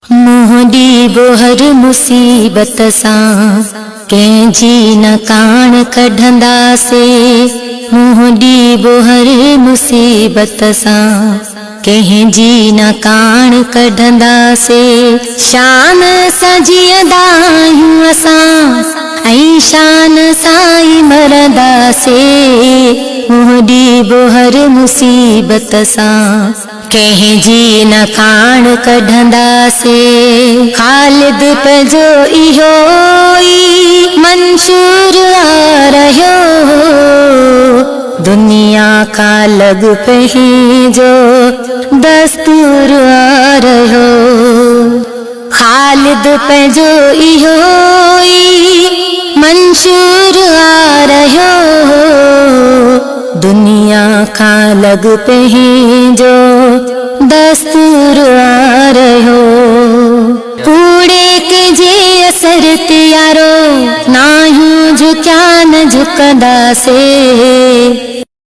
मोहडी Bohr मुसीबत सां कंहिंजी न कान कढंदा से। मोहडी बोहर मुसीबत सां कंहिंजी न कान कढंदा से। शान सां जीअंदा आहियूं असां ऐं शान सां ई मरंदा से। मोहडी बोहर मुसीबत सां कंहिंजी न कान कढंदा से। ख़ालिद पंहिंजो इहो ई मंशूर आ रहियो, दुनिया का लग पंहिंजो दस्तूर आ रहियो। ख़ालिद पंहिंजो इहो ई मंशूर आ रहियो, दुनिया का लग पंहिंजो दस्तूर आ रहियो। कूड़े के जे असर ते यारो नाहियूं झुकिया न झुकंदा से।